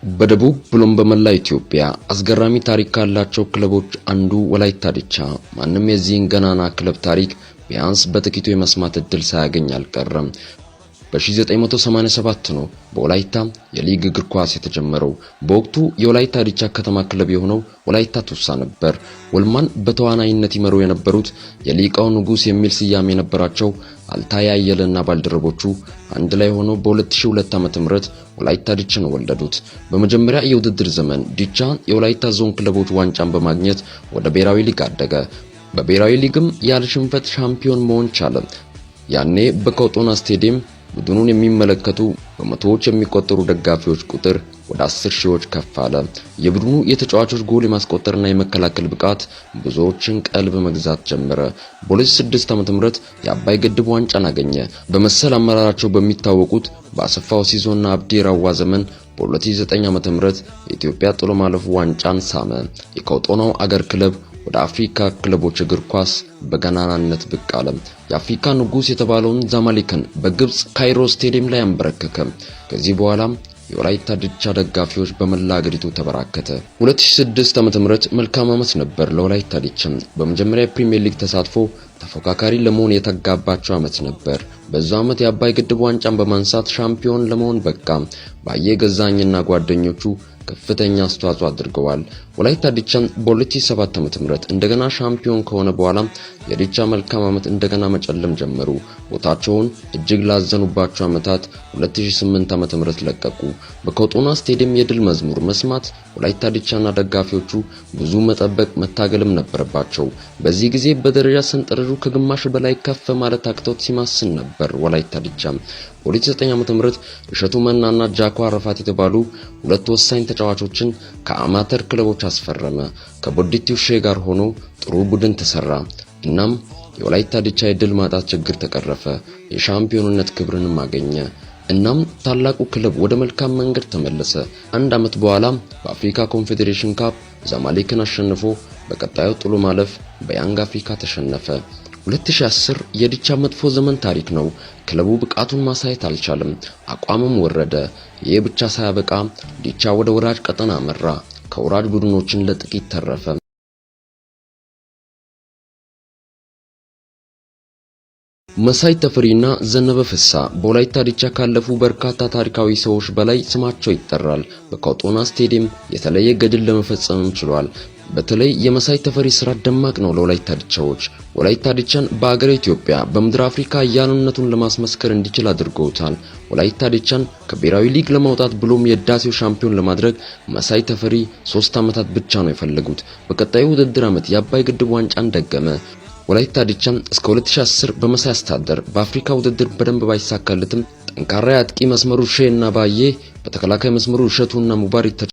በደቡብ ብሎም በመላ ኢትዮጵያ አስገራሚ ታሪክ ካላቸው ክለቦች አንዱ ወላይታ ዲቻ ማንም የዚህን ገናና ክለብ ታሪክ ቢያንስ በጥቂቱ የመስማት እድል ሳያገኝ አልቀረም። በ1987 ነው በወላይታ የሊግ እግር ኳስ የተጀመረው። በወቅቱ የወላይታ ዲቻ ከተማ ክለብ የሆነው ወላይታ ቱሳ ነበር። ወልማን በተዋናይነት ይመሩ የነበሩት የሊቃው ንጉስ የሚል ስያሜ የነበራቸው አልታያ አየለና ባልደረቦቹ አንድ ላይ ሆነው በ2002 ዓ.ም ወላይታ ዲቻን ወለዱት። በመጀመሪያ የውድድር ዘመን ዲቻ የወላይታ ዞን ክለቦች ዋንጫን በማግኘት ወደ ብሔራዊ ሊግ አደገ። በብሔራዊ ሊግም ያለ ሽንፈት ሻምፒዮን መሆን ቻለ። ያኔ በኮቶና ስቴዲየም ቡድኑን የሚመለከቱ በመቶዎች የሚቆጠሩ ደጋፊዎች ቁጥር ወደ 10 ሺዎች ከፍ አለ። የቡድኑ የተጫዋቾች ጎል የማስቆጠርና የመከላከል ብቃት ብዙዎችን ቀልብ መግዛት ጀመረ። በ2006 ዓ.ም የአባይ ግድብ ዋንጫን አገኘ። በመሰል አመራራቸው በሚታወቁት በአሰፋው ሲዞና አብዲ ራዋ ዘመን በ2009 ዓ.ም የኢትዮጵያ ጥሎ ማለፍ ዋንጫን ሳመ። የኮቶናው አገር ክለብ ወደ አፍሪካ ክለቦች እግር ኳስ በገናናነት ብቅ አለ። የአፍሪካ ንጉስ የተባለውን ዛማሊክን በግብጽ ካይሮ ስቴዲየም ላይ አንበረከከ። ከዚህ በኋላም የወላይታ ዲቻ ደጋፊዎች በመላ አገሪቱ ተበራከተ። 2006 ዓ.ም መልካም ዓመት ነበር ለወላይታ ዲቻ። በመጀመሪያ ፕሪሚየር ሊግ ተሳትፎ ተፎካካሪ ለመሆን የተጋባቸው ዓመት ነበር። በዛው ዓመት የአባይ ግድብ ዋንጫን በማንሳት ሻምፒዮን ለመሆን በቃ። ባየ ገዛኝና ጓደኞቹ ከፍተኛ አስተዋጽኦ አድርገዋል። ወላይታ ዲቻን በ2007 ዓ.ም እንደገና ሻምፒዮን ከሆነ በኋላ የዲቻ መልካም ዓመት እንደገና መጨለም ጀመሩ። ቦታቸውን እጅግ ላዘኑባቸው ዓመታት 2008 ዓ.ም ለቀቁ። በኮቶና ስቴዲየም የድል መዝሙር መስማት ወላይታ ዲቻና ደጋፊዎቹ ብዙ መጠበቅ መታገልም ነበረባቸው። በዚህ ጊዜ በደረጃ ሰንጠረዡ ከግማሽ በላይ ከፍ ማለት አቅቶት ሲማስን ነበር ወላይታ ዲቻ። በ2009 ዓ.ም እሸቱ መናና ጃኮ አረፋት የተባሉ ሁለት ወሳኝ ተጫዋቾችን ከአማተር ክለቦች አስፈረመ። ከቦዲቲው ሼ ጋር ሆኖ ጥሩ ቡድን ተሰራ። እናም የወላይታ ዲቻ የድል ማጣት ችግር ተቀረፈ። የሻምፒዮንነት ክብርንም አገኘ። እናም ታላቁ ክለብ ወደ መልካም መንገድ ተመለሰ። አንድ ዓመት በኋላ በአፍሪካ ኮንፌዴሬሽን ካፕ ዛማሊክን አሸንፎ በቀጣዩ ጥሎ ማለፍ በያንግ አፍሪካ ተሸነፈ። 2010 የዲቻ መጥፎ ዘመን ታሪክ ነው። ክለቡ ብቃቱን ማሳየት አልቻለም። አቋምም ወረደ። ይህ ብቻ ሳያበቃ ዲቻ ወደ ወራጅ ቀጠና አመራ። ከወራጅ ቡድኖችን ለጥቂት ተረፈ። መሳይ ተፈሪና ዘነበ ፍሳ በወላይታ ዲቻ ካለፉ በርካታ ታሪካዊ ሰዎች በላይ ስማቸው ይጠራል። በኮቶና ስቴዲየም የተለየ ገድል ለመፈጸም ችሏል። በተለይ የመሳይ ተፈሪ ስራ ደማቅ ነው ለወላይታ ዲቻዎች። ወላይታ ዲቻን በአገረ ኢትዮጵያ በምድር አፍሪካ ያንነቱን ለማስመስከር እንዲችል አድርገውታል። ወላይታ ዲቻን ከብሔራዊ ሊግ ለማውጣት ብሎም የዳሴው ሻምፒዮን ለማድረግ መሳይ ተፈሪ 3 ዓመታት ብቻ ነው የፈለጉት። በቀጣዩ ውድድር ዓመት የአባይ ግድብ ዋንጫን ደገመ። ወላይታ ዲቻን እስከ 2010 በመሳይ አስተዳደር በአፍሪካ ውድድር በደንብ ባይሳካለትም ጠንካራ አጥቂ መስመሩ ሼና ባዬ በተከላካይ መስመሩ እሸቱና ሙባሪክ